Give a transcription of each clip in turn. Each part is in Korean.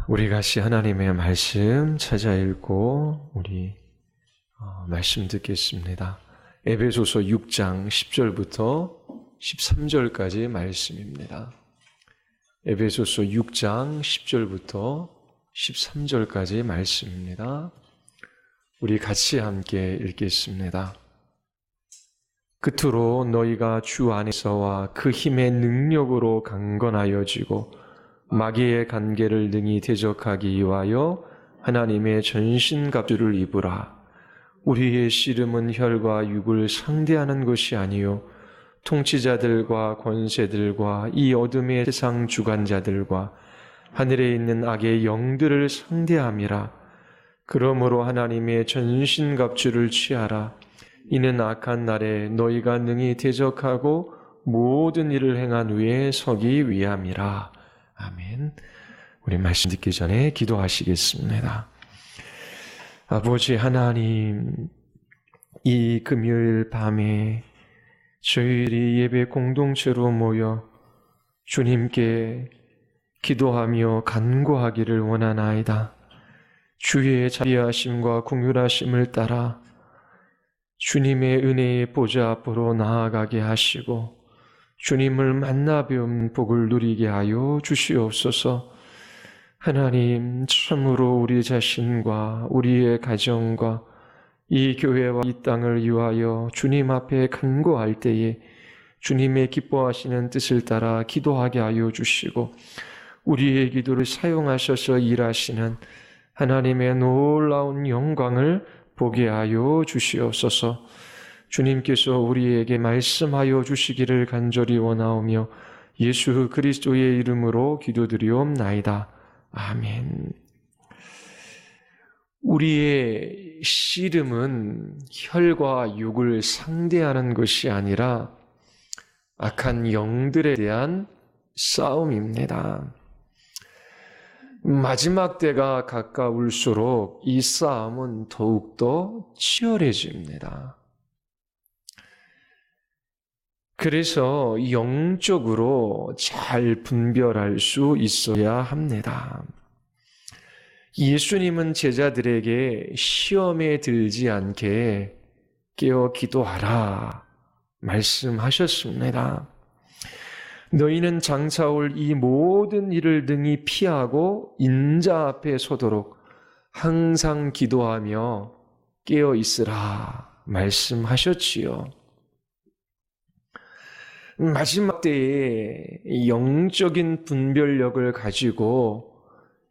우리 같이 하나님의 말씀 찾아 읽고 우리 말씀 듣겠습니다. 에베소서 6장 10절부터 13절까지 말씀입니다. 에베소서 6장 10절부터 13절까지 말씀입니다. 우리 같이 함께 읽겠습니다. 끝으로 너희가 주 안에서와 그 힘의 능력으로 강건하여지고 마귀의 관계를 능히 대적하기 위하여 하나님의 전신갑주를 입으라. 우리의 씨름은 혈과 육을 상대하는 것이 아니요 통치자들과 권세들과 이 어둠의 세상 주관자들과 하늘에 있는 악의 영들을 상대함이라. 그러므로 하나님의 전신갑주를 취하라. 이는 악한 날에 너희가 능히 대적하고 모든 일을 행한 후에 서기 위함이라. 아멘. 우리 말씀 듣기 전에 기도하시겠습니다. 아버지 하나님, 이 금요일 밤에 저희들이 예배 공동체로 모여 주님께 기도하며 간구하기를 원하나이다. 주의 자비하심과 긍휼하심을 따라 주님의 은혜의 보좌 앞으로 나아가게 하시고 주님을 만나 뵈온 복을 누리게 하여 주시옵소서. 하나님, 참으로 우리 자신과 우리의 가정과 이 교회와 이 땅을 위하여 주님 앞에 간구할 때에 주님의 기뻐하시는 뜻을 따라 기도하게 하여 주시고 우리의 기도를 사용하셔서 일하시는 하나님의 놀라운 영광을 보게 하여 주시옵소서. 주님께서 우리에게 말씀하여 주시기를 간절히 원하오며 예수 그리스도의 이름으로 기도드리옵나이다. 아멘. 우리의 씨름은 혈과 육을 상대하는 것이 아니라 악한 영들에 대한 싸움입니다. 마지막 때가 가까울수록 이 싸움은 더욱더 치열해집니다. 그래서 영적으로 잘 분별할 수 있어야 합니다. 예수님은 제자들에게 시험에 들지 않게 깨어 기도하라 말씀하셨습니다. 너희는 장차 올 이 모든 일을 능히 피하고 인자 앞에 서도록 항상 기도하며 깨어 있으라 말씀하셨지요. 마지막 때에 영적인 분별력을 가지고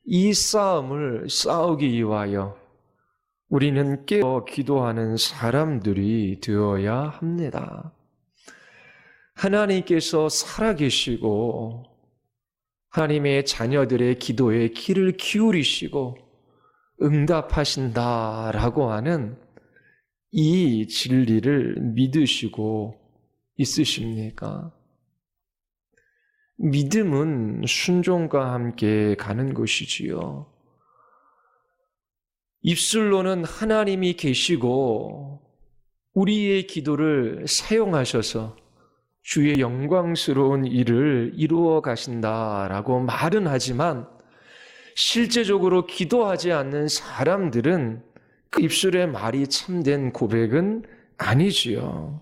이 싸움을 싸우기 위하여 우리는 깨어 기도하는 사람들이 되어야 합니다. 하나님께서 살아계시고 하나님의 자녀들의 기도에 귀를 기울이시고 응답하신다라고 하는 이 진리를 믿으시고 있으십니까? 믿음은 순종과 함께 가는 것이지요. 입술로는 하나님이 계시고 우리의 기도를 사용하셔서 주의 영광스러운 일을 이루어 가신다라고 말은 하지만 실제적으로 기도하지 않는 사람들은 그 입술의 말이 참된 고백은 아니지요.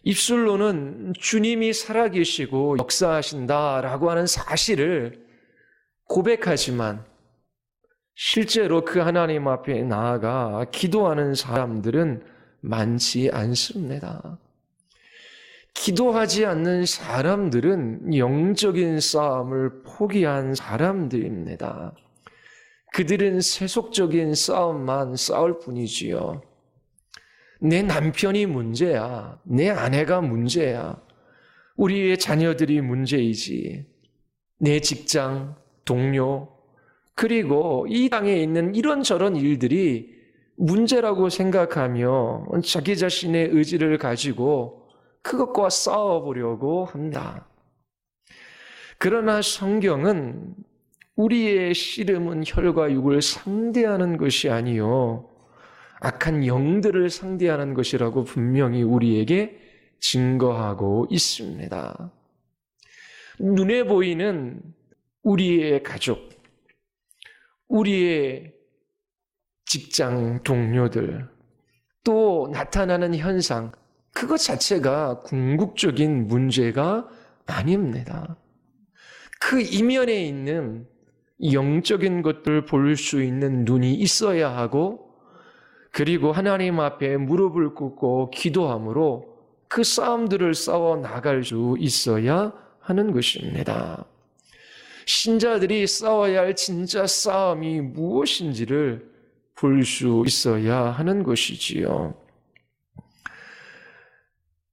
입술로는 주님이 살아계시고 역사하신다라고 하는 사실을 고백하지만 실제로 그 하나님 앞에 나아가 기도하는 사람들은 많지 않습니다. 기도하지 않는 사람들은 영적인 싸움을 포기한 사람들입니다. 그들은 세속적인 싸움만 싸울 뿐이지요. 내 남편이 문제야. 내 아내가 문제야. 우리의 자녀들이 문제이지. 내 직장, 동료, 그리고 이 땅에 있는 이런저런 일들이 문제라고 생각하며 자기 자신의 의지를 가지고 그것과 싸워보려고 합니다. 그러나 성경은 우리의 씨름은 혈과 육을 상대하는 것이 아니요 악한 영들을 상대하는 것이라고 분명히 우리에게 증거하고 있습니다. 눈에 보이는 우리의 가족, 우리의 직장 동료들, 또 나타나는 현상, 그것 자체가 궁극적인 문제가 아닙니다. 그 이면에 있는 영적인 것들을 볼 수 있는 눈이 있어야 하고, 그리고 하나님 앞에 무릎을 꿇고 기도함으로 그 싸움들을 싸워 나갈 수 있어야 하는 것입니다. 신자들이 싸워야 할 진짜 싸움이 무엇인지를 볼 수 있어야 하는 것이지요.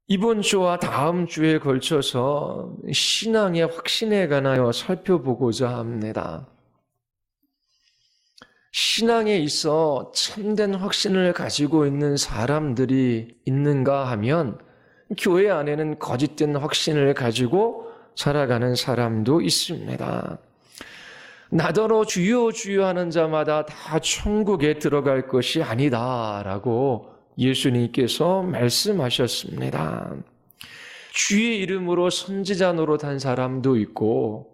이번 주와 다음 주에 걸쳐서 신앙의 확신에 관하여 살펴보고자 합니다. 신앙에 있어 참된 확신을 가지고 있는 사람들이 있는가 하면 교회 안에는 거짓된 확신을 가지고 살아가는 사람도 있습니다. 나더러 주여 주여 하는 자마다 다 천국에 들어갈 것이 아니다라고 예수님께서 말씀하셨습니다. 주의 이름으로 선지자 노릇한 사람도 있고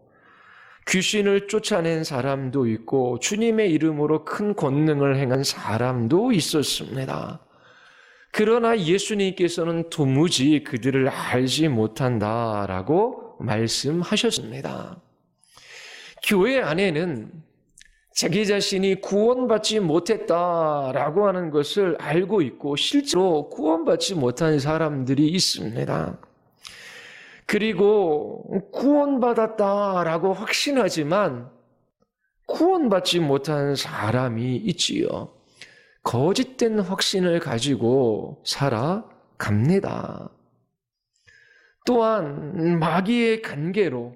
귀신을 쫓아낸 사람도 있고 주님의 이름으로 큰 권능을 행한 사람도 있었습니다. 그러나 예수님께서는 도무지 그들을 알지 못한다라고 말씀하셨습니다. 교회 안에는 자기 자신이 구원받지 못했다라고 하는 것을 알고 있고 실제로 구원받지 못한 사람들이 있습니다. 그리고 구원받았다라고 확신하지만 구원받지 못한 사람이 있지요. 거짓된 확신을 가지고 살아갑니다. 또한 마귀의 관계로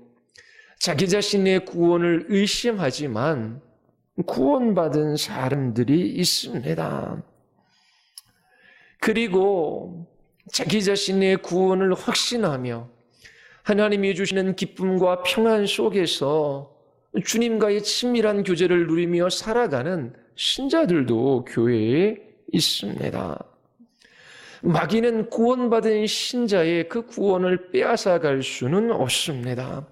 자기 자신의 구원을 의심하지만 구원받은 사람들이 있습니다. 그리고 자기 자신의 구원을 확신하며 하나님이 주시는 기쁨과 평안 속에서 주님과의 친밀한 교제를 누리며 살아가는 신자들도 교회에 있습니다. 마귀는 구원받은 신자의 그 구원을 빼앗아갈 수는 없습니다.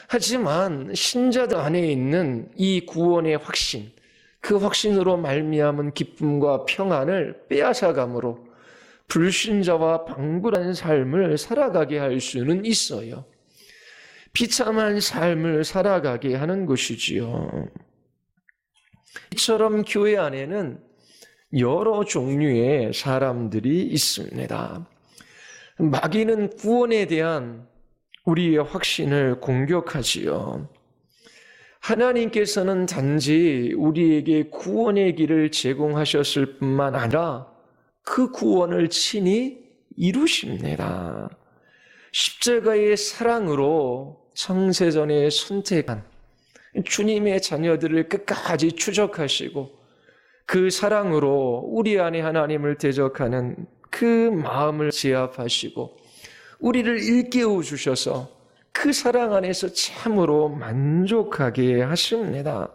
하지만 신자들 안에 있는 이 구원의 확신, 그 확신으로 말미암은 기쁨과 평안을 빼앗아감으로 불신자와 방불한 삶을 살아가게 할 수는 있어요. 비참한 삶을 살아가게 하는 것이지요. 이처럼 교회 안에는 여러 종류의 사람들이 있습니다. 마귀는 구원에 대한 우리의 확신을 공격하지요. 하나님께서는 단지 우리에게 구원의 길을 제공하셨을 뿐만 아니라 그 구원을 친히 이루십니다. 십자가의 사랑으로 창세전에 선택한 주님의 자녀들을 끝까지 추적하시고 그 사랑으로 우리 안에 하나님을 대적하는 그 마음을 제압하시고 우리를 일깨워 주셔서 그 사랑 안에서 참으로 만족하게 하십니다.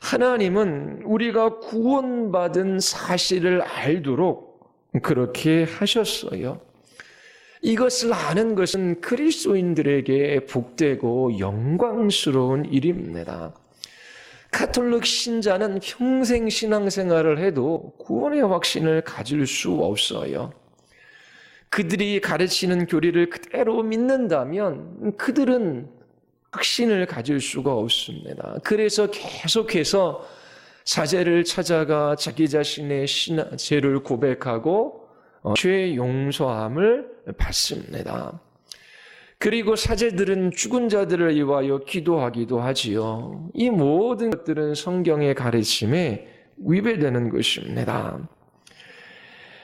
하나님은 우리가 구원받은 사실을 알도록 그렇게 하셨어요. 이것을 아는 것은 그리스도인들에게 복되고 영광스러운 일입니다. 가톨릭 신자는 평생 신앙생활을 해도 구원의 확신을 가질 수 없어요. 그들이 가르치는 교리를 그대로 믿는다면 그들은 확신을 가질 수가 없습니다. 그래서 계속해서 사제를 찾아가 자기 자신의 죄를 고백하고 죄 용서함을 받습니다. 그리고 사제들은 죽은 자들을 위하여 기도하기도 하지요. 이 모든 것들은 성경의 가르침에 위배되는 것입니다.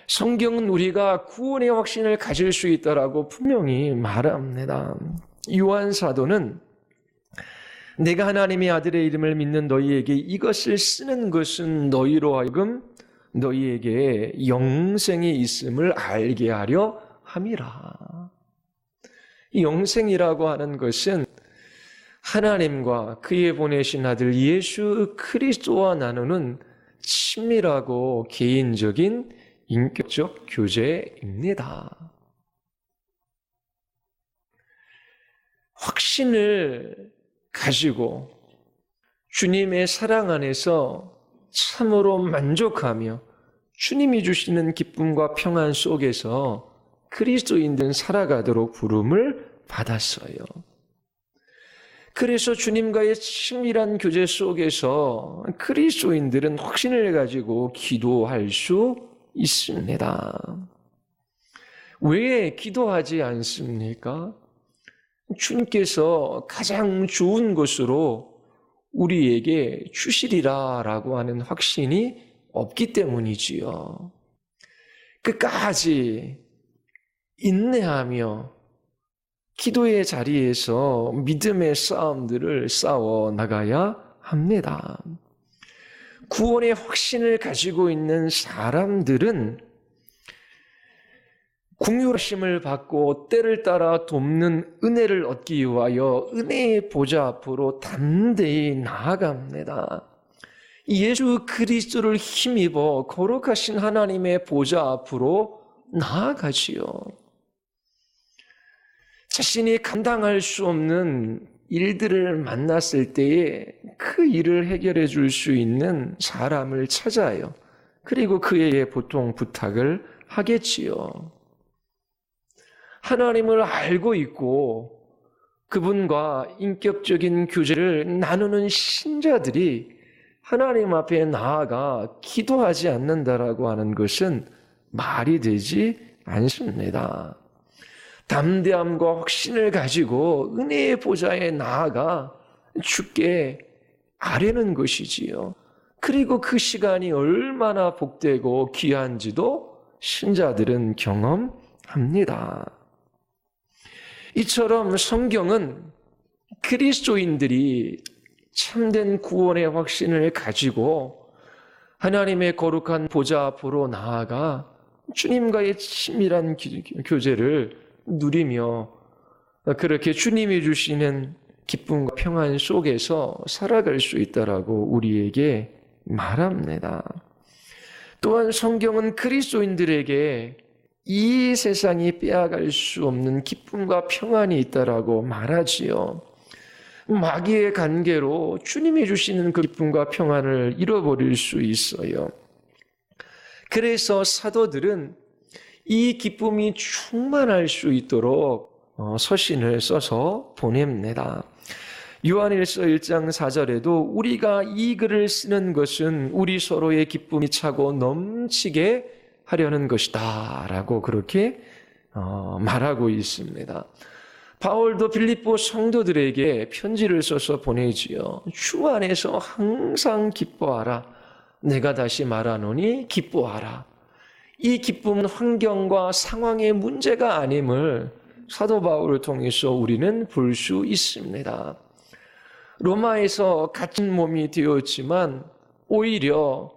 성경은 우리가 구원의 확신을 가질 수 있다라고 분명히 말합니다. 요한 사도는 내가 하나님의 아들의 이름을 믿는 너희에게 이것을 쓰는 것은 너희로 하여금 너희에게 영생이 있음을 알게 하려 함이라. 이 영생이라고 하는 것은 하나님과 그의 보내신 아들 예수 그리스도와 나누는 친밀하고 개인적인 인격적 교제입니다. 확신을 가지고 주님의 사랑 안에서 참으로 만족하며 주님이 주시는 기쁨과 평안 속에서 그리스도인들은 살아가도록 부름을 받았어요. 그래서 주님과의 친밀한 교제 속에서 그리스도인들은 확신을 가지고 기도할 수 있습니다. 왜 기도하지 않습니까? 주님께서 가장 좋은 것으로 우리에게 주시리라라고 하는 확신이 없기 때문이지요. 끝까지 인내하며 기도의 자리에서 믿음의 싸움들을 싸워 나가야 합니다. 구원의 확신을 가지고 있는 사람들은 긍휼하심을 받고 때를 따라 돕는 은혜를 얻기 위하여 은혜의 보좌 앞으로 담대히 나아갑니다. 예수 그리스도를 힘입어 거룩하신 하나님의 보좌 앞으로 나아가지요. 자신이 감당할 수 없는 일들을 만났을 때에 그 일을 해결해 줄 수 있는 사람을 찾아요. 그리고 그에게 보통 부탁을 하겠지요. 하나님을 알고 있고 그분과 인격적인 교제를 나누는 신자들이 하나님 앞에 나아가 기도하지 않는다라고 하는 것은 말이 되지 않습니다. 담대함과 확신을 가지고 은혜의 보좌에 나아가 주께 아뢰는 것이지요. 그리고 그 시간이 얼마나 복되고 귀한지도 신자들은 경험합니다. 이처럼 성경은 그리스도인들이 참된 구원의 확신을 가지고 하나님의 거룩한 보좌 앞으로 나아가 주님과의 친밀한 교제를 누리며 그렇게 주님이 주시는 기쁨과 평안 속에서 살아갈 수 있다라고 우리에게 말합니다. 또한 성경은 그리스도인들에게 이 세상이 빼앗갈 수 없는 기쁨과 평안이 있다라고 말하지요. 마귀의 관계로 주님이 주시는 그 기쁨과 평안을 잃어버릴 수 있어요. 그래서 사도들은 이 기쁨이 충만할 수 있도록 서신을 써서 보냅니다. 요한일서 1장 4절에도 우리가 이 글을 쓰는 것은 우리 서로의 기쁨이 차고 넘치게 하려는 것이다 라고 그렇게 말하고 있습니다. 바울도 빌립보 성도들에게 편지를 써서 보내지요. 주 안에서 항상 기뻐하라. 내가 다시 말하노니 기뻐하라. 이 기쁨은 환경과 상황의 문제가 아님을 사도 바울을 통해서 우리는 볼 수 있습니다. 로마에서 갇힌 몸이 되었지만 오히려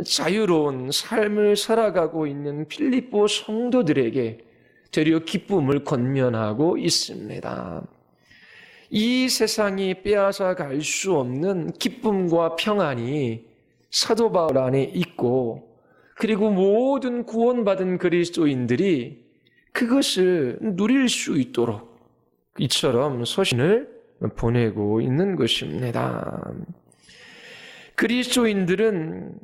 자유로운 삶을 살아가고 있는 빌립보 성도들에게 되려 기쁨을 권면하고 있습니다. 이 세상이 빼앗아 갈 수 없는 기쁨과 평안이 사도 바울 안에 있고 그리고 모든 구원받은 그리스도인들이 그것을 누릴 수 있도록 이처럼 서신을 보내고 있는 것입니다. 그리스도인들은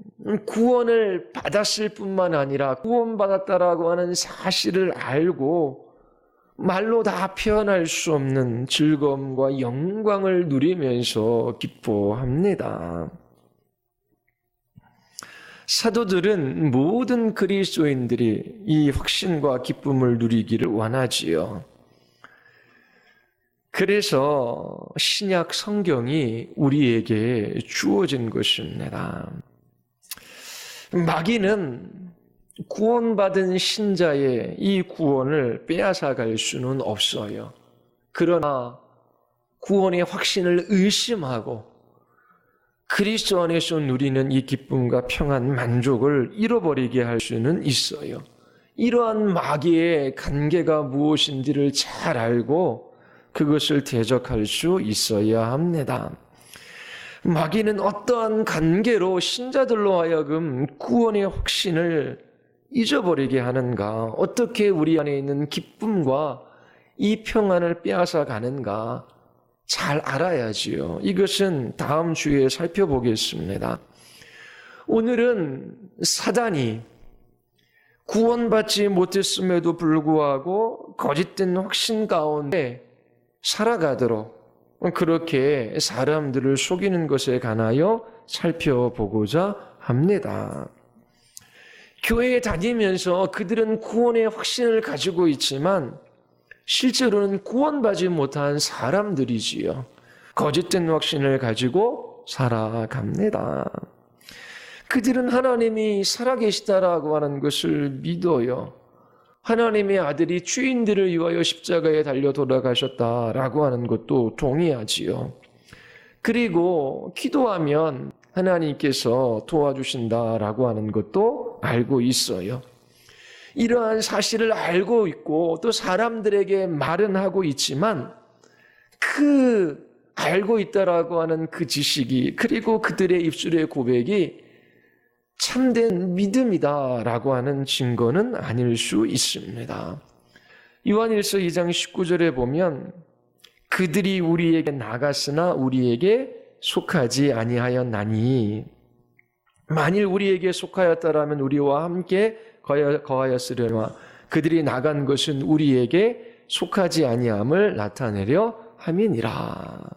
구원을 받았을 뿐만 아니라 구원받았다라고 하는 사실을 알고 말로 다 표현할 수 없는 즐거움과 영광을 누리면서 기뻐합니다. 사도들은 모든 그리스도인들이 이 확신과 기쁨을 누리기를 원하지요. 그래서 신약 성경이 우리에게 주어진 것입니다. 마귀는 구원받은 신자의 이 구원을 빼앗아갈 수는 없어요. 그러나 구원의 확신을 의심하고 그리스도 안에서 누리는 이 기쁨과 평안, 만족을 잃어버리게 할 수는 있어요. 이러한 마귀의 관계가 무엇인지를 잘 알고 그것을 대적할 수 있어야 합니다. 마귀는 어떠한 관계로 신자들로 하여금 구원의 확신을 잊어버리게 하는가, 어떻게 우리 안에 있는 기쁨과 이 평안을 빼앗아 가는가 잘 알아야지요. 이것은 다음 주에 살펴보겠습니다. 오늘은 사단이 구원받지 못했음에도 불구하고 거짓된 확신 가운데 살아가도록 그렇게 사람들을 속이는 것에 관하여 살펴보고자 합니다. 교회에 다니면서 그들은 구원의 확신을 가지고 있지만 실제로는 구원받지 못한 사람들이지요. 거짓된 확신을 가지고 살아갑니다. 그들은 하나님이 살아계시다라고 하는 것을 믿어요. 하나님의 아들이 죄인들을 위하여 십자가에 달려 돌아가셨다라고 하는 것도 동의하지요. 그리고 기도하면 하나님께서 도와주신다라고 하는 것도 알고 있어요. 이러한 사실을 알고 있고 또 사람들에게 말은 하고 있지만 그 알고 있다라고 하는 그 지식이 그리고 그들의 입술의 고백이 참된 믿음이다라고 하는 증거는 아닐 수 있습니다. 요한일서 2장 19절에 보면 그들이 우리에게 나갔으나 우리에게 속하지 아니하였나니 만일 우리에게 속하였다라면 우리와 함께 거하였으려나 그들이 나간 것은 우리에게 속하지 아니함을 나타내려 함이니라.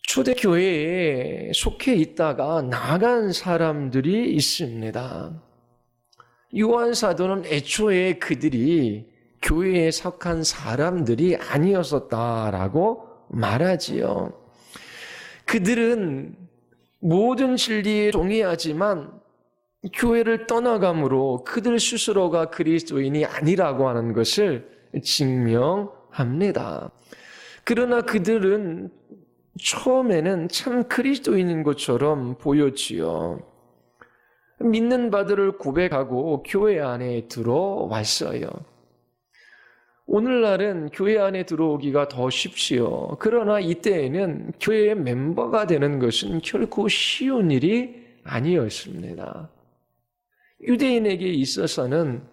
초대교회에 속해 있다가 나간 사람들이 있습니다. 요한 사도는 애초에 그들이 교회에 속한 사람들이 아니었었다라고 말하지요. 그들은 모든 진리에 동의하지만 교회를 떠나감으로 그들 스스로가 그리스도인이 아니라고 하는 것을 증명합니다. 그러나 그들은 처음에는 참 그리스도인인 것처럼 보였지요. 믿는 바들을 고백하고 교회 안에 들어왔어요. 오늘날은 교회 안에 들어오기가 더 쉽지요. 그러나 이때에는 교회의 멤버가 되는 것은 결코 쉬운 일이 아니었습니다. 유대인에게 있어서는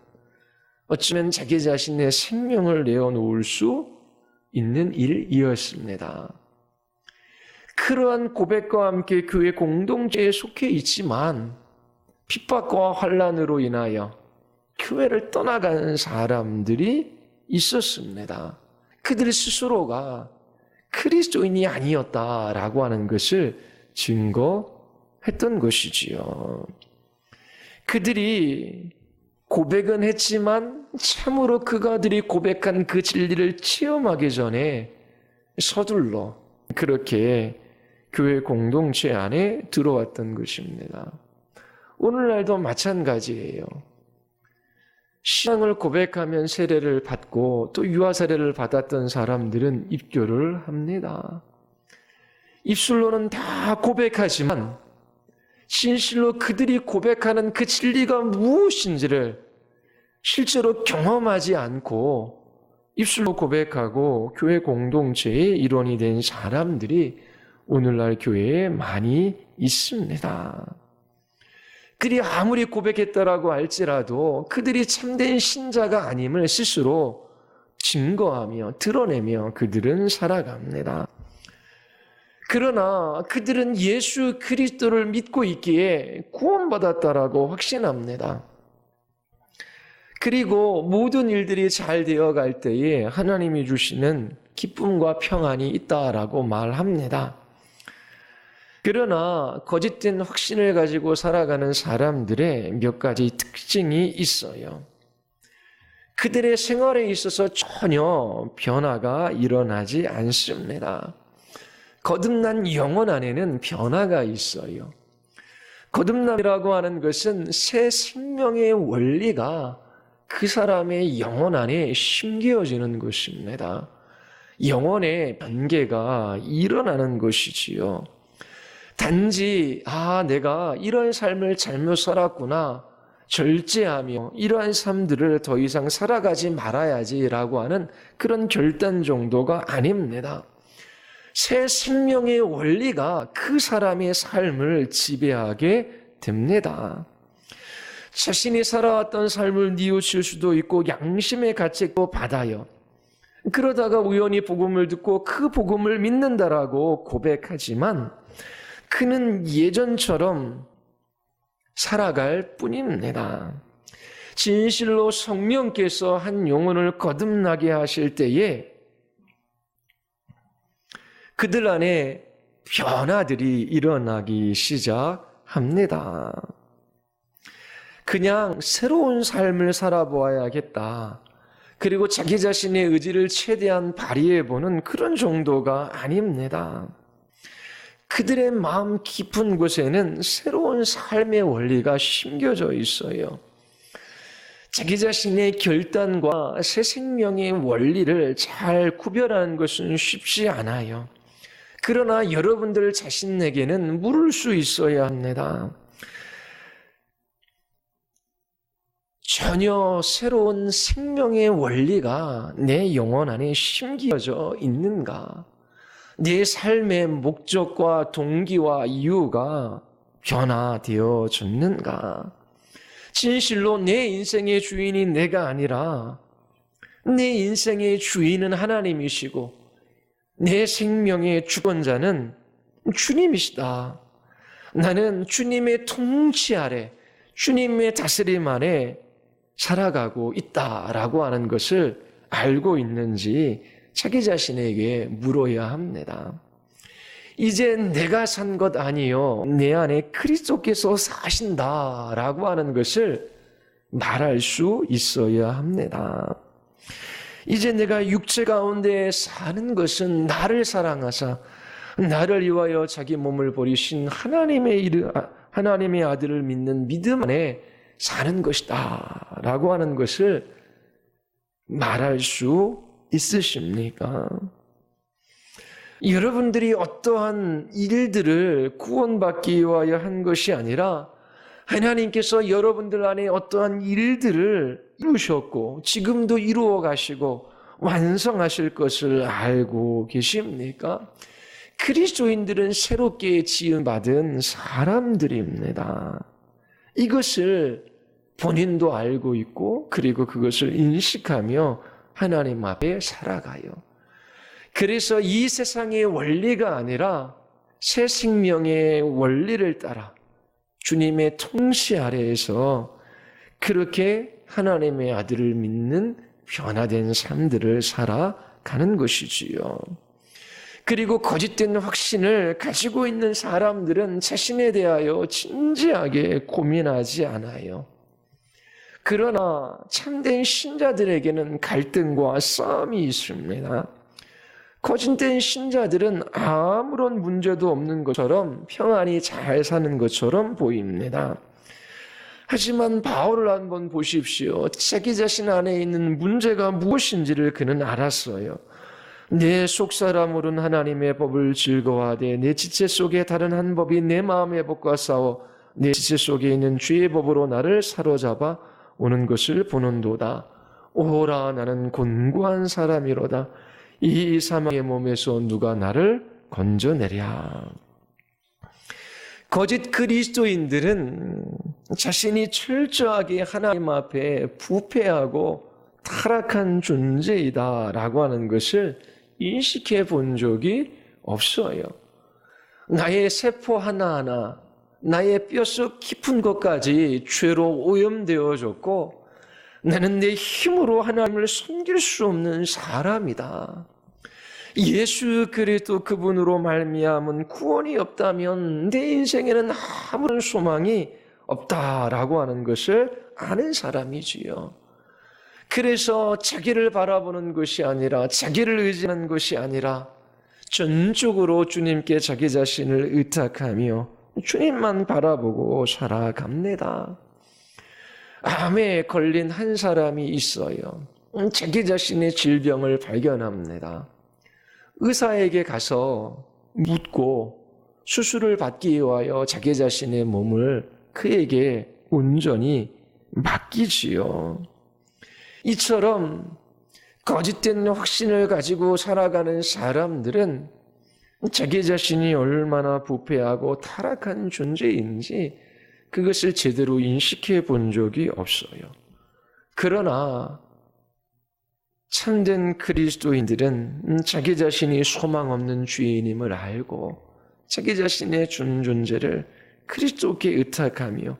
어쩌면 자기 자신의 생명을 내어놓을 수 있는 일이었습니다. 그러한 고백과 함께 교회 공동체에 속해 있지만 핍박과 환난으로 인하여 교회를 떠나가는 사람들이 있었습니다. 그들 스스로가 그리스도인이 아니었다라고 하는 것을 증거했던 것이지요. 그들이 고백은 했지만 참으로 그가들이 고백한 그 진리를 체험하기 전에 서둘러 그렇게 교회 공동체 안에 들어왔던 것입니다. 오늘날도 마찬가지예요. 신앙을 고백하면 세례를 받고 또 유아 세례를 받았던 사람들은 입교를 합니다. 입술로는 다 고백하지만 진실로 그들이 고백하는 그 진리가 무엇인지를 실제로 경험하지 않고 입술로 고백하고 교회 공동체의 일원이 된 사람들이 오늘날 교회에 많이 있습니다. 그들이 아무리 고백했다라고 할지라도 그들이 참된 신자가 아님을 스스로 증거하며 드러내며 그들은 살아갑니다. 그러나 그들은 예수 그리스도를 믿고 있기에 구원받았다라고 확신합니다. 그리고 모든 일들이 잘 되어갈 때에 하나님이 주시는 기쁨과 평안이 있다라고 말합니다. 그러나 거짓된 확신을 가지고 살아가는 사람들의 몇 가지 특징이 있어요. 그들의 생활에 있어서 전혀 변화가 일어나지 않습니다. 거듭난 영혼 안에는 변화가 있어요. 거듭남이라고 하는 것은 새 생명의 원리가 그 사람의 영혼 안에 심겨지는 것입니다. 영혼의 변개가 일어나는 것이지요. 단지 내가 이런 삶을 잘못 살았구나 절제하며 이러한 삶들을 더 이상 살아가지 말아야지라고 하는 그런 결단 정도가 아닙니다. 새 생명의 원리가 그 사람의 삶을 지배하게 됩니다. 자신이 살아왔던 삶을 뉘우칠 수도 있고 양심의 가책도 받아요. 그러다가 우연히 복음을 듣고 그 복음을 믿는다라고 고백하지만 그는 예전처럼 살아갈 뿐입니다. 진실로 성령께서 한 영혼을 거듭나게 하실 때에 그들 안에 변화들이 일어나기 시작합니다. 그냥 새로운 삶을 살아보아야겠다. 그리고 자기 자신의 의지를 최대한 발휘해보는 그런 정도가 아닙니다. 그들의 마음 깊은 곳에는 새로운 삶의 원리가 심겨져 있어요. 자기 자신의 결단과 새 생명의 원리를 잘 구별하는 것은 쉽지 않아요. 그러나 여러분들 자신에게는 물을 수 있어야 합니다. 전혀 새로운 생명의 원리가 내 영혼 안에 심겨져 있는가? 내 삶의 목적과 동기와 이유가 변화되어졌는가? 진실로 내 인생의 주인이 내가 아니라 내 인생의 주인은 하나님이시고 내 생명의 주권자는 주님이시다. 나는 주님의 통치 아래, 주님의 다스림 아래 살아가고 있다라고 하는 것을 알고 있는지 자기 자신에게 물어야 합니다. 이제 내가 산 것 아니요 내 안에 그리스도께서 사신다라고 하는 것을 말할 수 있어야 합니다. 이제 내가 육체 가운데 사는 것은 나를 사랑하사 나를 위하여 자기 몸을 버리신 하나님의 아들을 믿는 믿음 안에 사는 것이다 라고 하는 것을 말할 수 있으십니까? 여러분들이 어떠한 일들을 구원받기 위하여 한 것이 아니라 하나님께서 여러분들 안에 어떠한 일들을 이루셨고 지금도 이루어 가시고 완성하실 것을 알고 계십니까? 그리스도인들은 새롭게 지음받은 사람들입니다. 이것을 본인도 알고 있고 그리고 그것을 인식하며 하나님 앞에 살아가요. 그래서 이 세상의 원리가 아니라 새 생명의 원리를 따라 주님의 통치 아래에서 그렇게 하나님의 아들을 믿는 변화된 삶들을 살아가는 것이지요. 그리고 거짓된 확신을 가지고 있는 사람들은 자신에 대하여 진지하게 고민하지 않아요. 그러나 참된 신자들에게는 갈등과 싸움이 있습니다. 거짓된 신자들은 아무런 문제도 없는 것처럼 평안히 잘 사는 것처럼 보입니다. 하지만 바울을 한번 보십시오. 자기 자신 안에 있는 문제가 무엇인지를 그는 알았어요. 내 속사람으로는 하나님의 법을 즐거워하되 내 지체 속에 다른 한 법이 내 마음의 법과 싸워 내 지체 속에 있는 죄의 법으로 나를 사로잡아 오는 것을 보는도다. 오라 나는 곤고한 사람이로다. 이 사망의 몸에서 누가 나를 건져내랴. 거짓 그리스도인들은 자신이 철저하게 하나님 앞에 부패하고 타락한 존재이다라고 하는 것을 인식해 본 적이 없어요. 나의 세포 하나하나, 나의 뼛속 깊은 것까지 죄로 오염되어졌고 나는 내 힘으로 하나님을 섬길 수 없는 사람이다. 예수 그리스도 그분으로 말미암은 구원이 없다면 내 인생에는 아무런 소망이 없다라고 하는 것을 아는 사람이지요. 그래서 자기를 바라보는 것이 아니라 자기를 의지하는 것이 아니라 전적으로 주님께 자기 자신을 의탁하며 주님만 바라보고 살아갑니다. 암에 걸린 한 사람이 있어요. 자기 자신의 질병을 발견합니다. 의사에게 가서 묻고 수술을 받기 위하여 자기 자신의 몸을 그에게 온전히 맡기지요. 이처럼 거짓된 확신을 가지고 살아가는 사람들은 자기 자신이 얼마나 부패하고 타락한 존재인지 그것을 제대로 인식해 본 적이 없어요. 그러나 참된 그리스도인들은 자기 자신이 소망 없는 죄인임을 알고 자기 자신의 존재를 그리스도께 의탁하며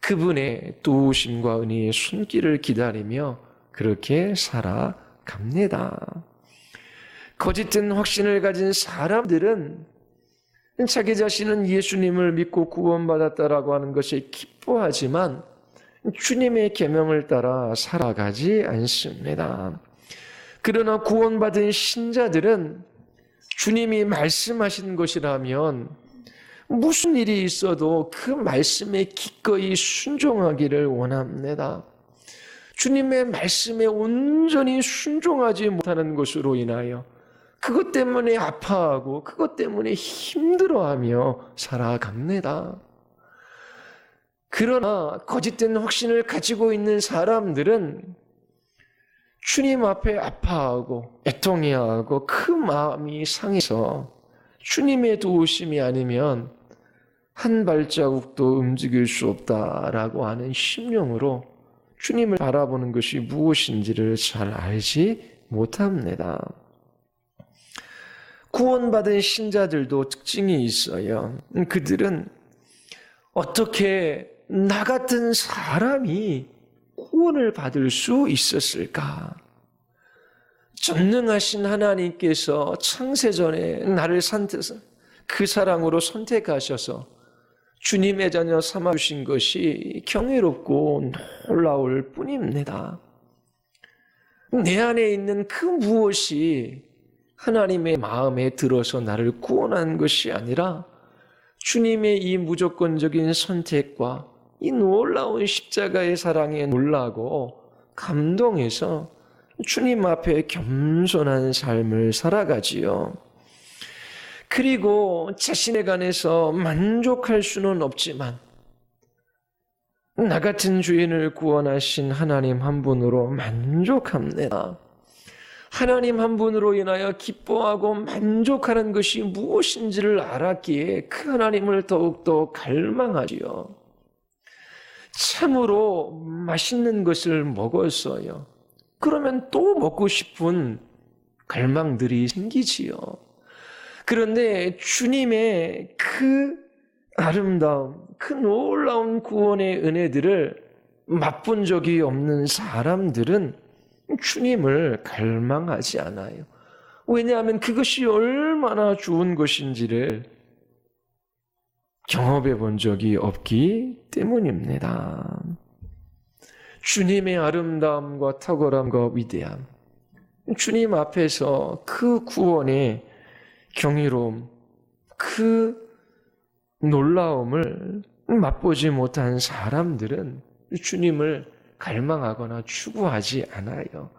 그분의 도우심과 은혜의 손길을 기다리며 그렇게 살아갑니다. 거짓된 확신을 가진 사람들은 자기 자신은 예수님을 믿고 구원받았다라고 하는 것에 기뻐하지만 주님의 계명을 따라 살아가지 않습니다. 그러나 구원받은 신자들은 주님이 말씀하신 것이라면 무슨 일이 있어도 그 말씀에 기꺼이 순종하기를 원합니다. 주님의 말씀에 온전히 순종하지 못하는 것으로 인하여 그것 때문에 아파하고 그것 때문에 힘들어하며 살아갑니다. 그러나 거짓된 확신을 가지고 있는 사람들은 주님 앞에 아파하고 애통해하고 그 마음이 상해서 주님의 도우심이 아니면 한 발자국도 움직일 수 없다라고 하는 심령으로 주님을 바라보는 것이 무엇인지를 잘 알지 못합니다. 구원받은 신자들도 특징이 있어요. 그들은 어떻게 나 같은 사람이 구원을 받을 수 있었을까? 전능하신 하나님께서 창세전에 나를 그 사랑으로 선택하셔서 주님의 자녀 삼아주신 것이 경이롭고 놀라울 뿐입니다. 내 안에 있는 그 무엇이 하나님의 마음에 들어서 나를 구원한 것이 아니라 주님의 이 무조건적인 선택과 이 놀라운 십자가의 사랑에 놀라고 감동해서 주님 앞에 겸손한 삶을 살아가지요. 그리고 자신에 관해서 만족할 수는 없지만 나 같은 죄인을 구원하신 하나님 한 분으로 만족합니다. 하나님 한 분으로 인하여 기뻐하고 만족하는 것이 무엇인지를 알았기에 그 하나님을 더욱더 갈망하지요. 참으로 맛있는 것을 먹었어요. 그러면 또 먹고 싶은 갈망들이 생기지요. 그런데 주님의 그 아름다움, 그 놀라운 구원의 은혜들을 맛본 적이 없는 사람들은 주님을 갈망하지 않아요. 왜냐하면 그것이 얼마나 좋은 것인지를 경험해 본 적이 없기 때문입니다. 주님의 아름다움과 탁월함과 위대함, 주님 앞에서 그 구원의 경이로움, 그 놀라움을 맛보지 못한 사람들은 주님을 갈망하거나 추구하지 않아요.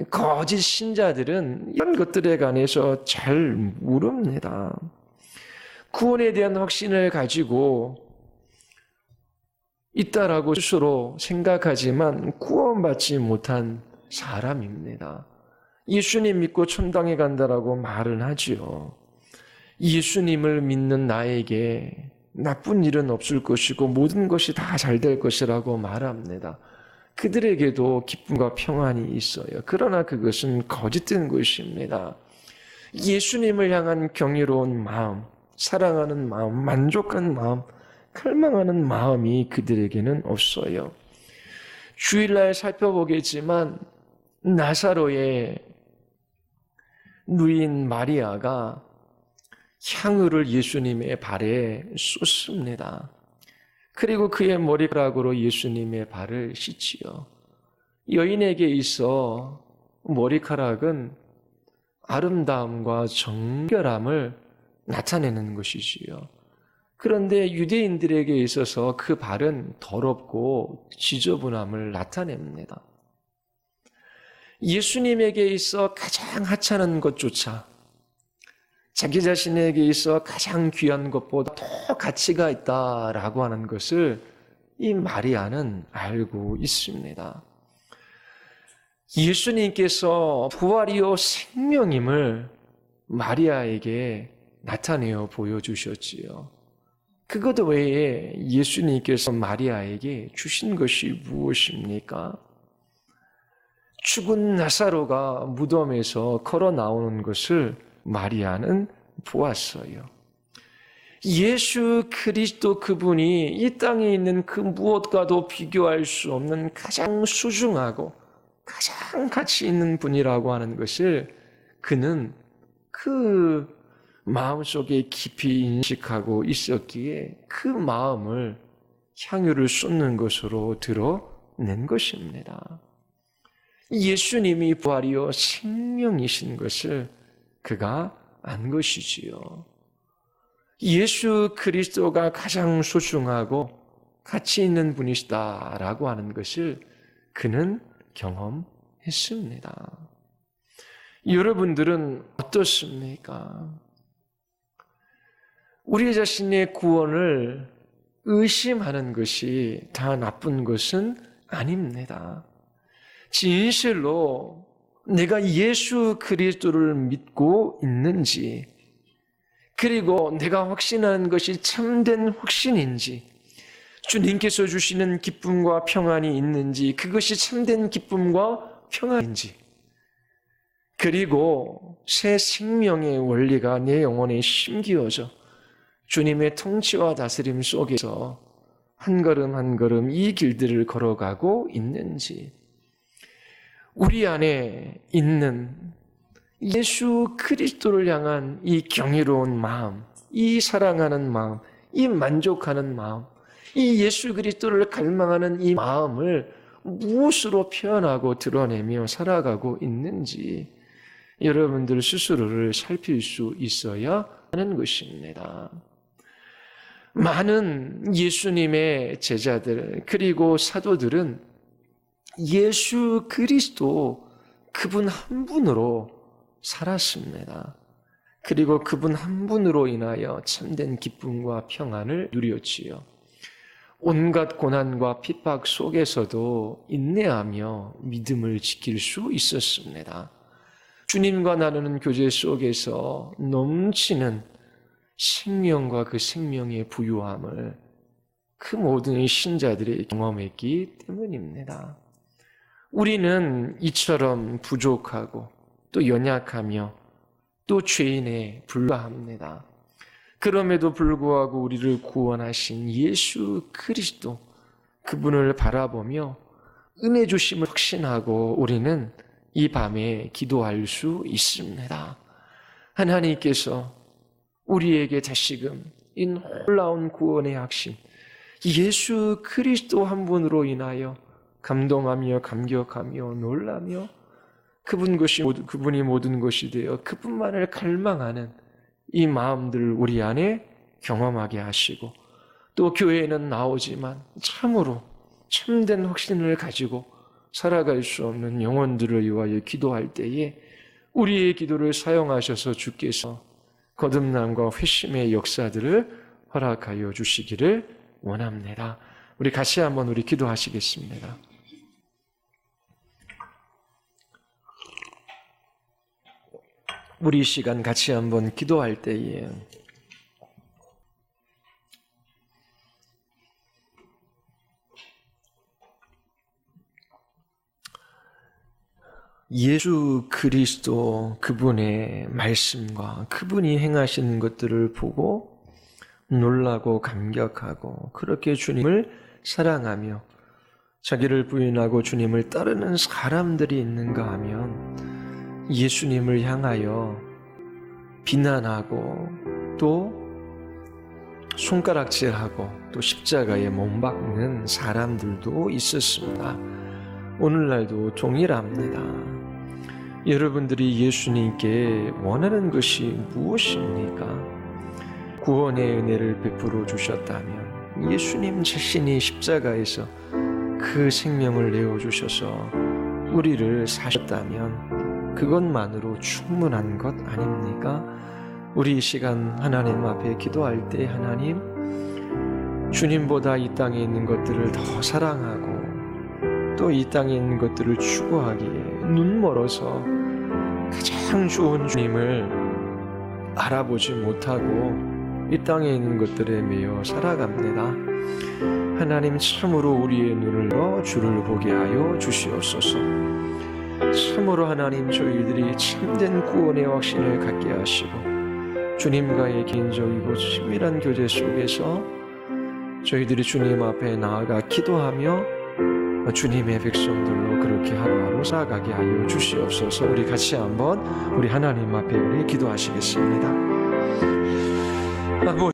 거짓 신자들은 이런 것들에 관해서 잘 모릅니다. 구원에 대한 확신을 가지고 있다라고 스스로 생각하지만 구원받지 못한 사람입니다. 예수님 믿고 천당에 간다라고 말은 하지요. 예수님을 믿는 나에게 나쁜 일은 없을 것이고 모든 것이 다 잘 될 것이라고 말합니다. 그들에게도 기쁨과 평안이 있어요. 그러나 그것은 거짓된 것입니다. 예수님을 향한 경이로운 마음, 사랑하는 마음, 만족한 마음, 갈망하는 마음이 그들에게는 없어요. 주일날 살펴보겠지만 나사로의 누인 마리아가 향유를 예수님의 발에 쏟습니다. 그리고 그의 머리카락으로 예수님의 발을 씻지요. 여인에게 있어 머리카락은 아름다움과 정결함을 나타내는 것이지요. 그런데 유대인들에게 있어서 그 발은 더럽고 지저분함을 나타냅니다. 예수님에게 있어 가장 하찮은 것조차 자기 자신에게 있어 가장 귀한 것보다 더 가치가 있다라고 하는 것을 이 마리아는 알고 있습니다. 예수님께서 부활이요 생명임을 마리아에게 나타내어 보여주셨지요. 그것 외에 예수님께서 마리아에게 주신 것이 무엇입니까? 죽은 나사로가 무덤에서 걸어 나오는 것을 마리아는 보았어요. 예수 그리스도 그분이 이 땅에 있는 그 무엇과도 비교할 수 없는 가장 소중하고 가장 가치 있는 분이라고 하는 것을 그는 그 마음속에 깊이 인식하고 있었기에 그 마음을 향유를 쏟는 것으로 드러낸 것입니다. 예수님이 부활이요 생명이신 것을 그가 안 것이지요. 예수 그리스도가 가장 소중하고 가치 있는 분이시다라고 하는 것을 그는 경험했습니다. 여러분들은 어떻습니까? 우리 자신의 구원을 의심하는 것이 다 나쁜 것은 아닙니다. 진실로 내가 예수 그리스도를 믿고 있는지, 그리고 내가 확신하는 것이 참된 확신인지, 주님께서 주시는 기쁨과 평안이 있는지, 그것이 참된 기쁨과 평안인지, 그리고 새 생명의 원리가 내 영혼에 심기어져 주님의 통치와 다스림 속에서 한 걸음 한 걸음 이 길들을 걸어가고 있는지, 우리 안에 있는 예수 그리스도를 향한 이 경이로운 마음, 이 사랑하는 마음, 이 만족하는 마음, 이 예수 그리스도를 갈망하는 이 마음을 무엇으로 표현하고 드러내며 살아가고 있는지 여러분들 스스로를 살필 수 있어야 하는 것입니다. 많은 예수님의 제자들 그리고 사도들은 예수 그리스도 그분 한 분으로 살았습니다. 그리고 그분 한 분으로 인하여 참된 기쁨과 평안을 누렸지요. 온갖 고난과 핍박 속에서도 인내하며 믿음을 지킬 수 있었습니다. 주님과 나누는 교제 속에서 넘치는 생명과 그 생명의 부유함을 그 모든 신자들이 경험했기 때문입니다. 우리는 이처럼 부족하고 또 연약하며 또 죄인에 불과합니다. 그럼에도 불구하고 우리를 구원하신 예수 그리스도 그분을 바라보며 은혜 주심을 확신하고 우리는 이 밤에 기도할 수 있습니다. 하나님께서 우리에게 다시금 이 놀라운 구원의 확신 예수 그리스도 한 분으로 인하여 감동하며 감격하며 놀라며 그분이 모든 것이 되어 그분만을 갈망하는 이 마음들을 우리 안에 경험하게 하시고 또 교회에는 나오지만 참으로 참된 확신을 가지고 살아갈 수 없는 영혼들을 위하여 기도할 때에 우리의 기도를 사용하셔서 주께서 거듭남과 회심의 역사들을 허락하여 주시기를 원합니다. 우리 같이 한번 우리 기도하시겠습니다. 우리 이 시간 같이 한번 기도할 때에 예수 그리스도 그분의 말씀과 그분이 행하시는 것들을 보고 놀라고 감격하고 그렇게 주님을 사랑하며 자기를 부인하고 주님을 따르는 사람들이 있는가 하면 예수님을 향하여 비난하고 또 손가락질하고 또 십자가에 못 박는 사람들도 있었습니다. 오늘날도 동일합니다. 여러분들이 예수님께 원하는 것이 무엇입니까? 구원의 은혜를 베풀어 주셨다면 예수님 자신이 십자가에서 그 생명을 내어주셔서 우리를 사셨다면 그것만으로 충분한 것 아닙니까? 우리 이 시간 하나님 앞에 기도할 때 하나님 주님보다 이 땅에 있는 것들을 더 사랑하고 또 이 땅에 있는 것들을 추구하기에 눈멀어서 가장 좋은 주님을 알아보지 못하고 이 땅에 있는 것들에 매여 살아갑니다. 하나님 참으로 우리의 눈을 열어 주를 보게 하여 주시옵소서. 참으로 하나님, 저희들이 참된 구원의 확신을 갖게 하시고 주님과의 개인적이고 친밀한 교제 속에서 저희들이 주님 앞에 나아가 기도하며 주님의 백성들로 그렇게 하루하루 살아가게 하여 주시옵소서. 우리 같이 한번 우리 하나님 앞에 우리 기도하시겠습니다. 아버지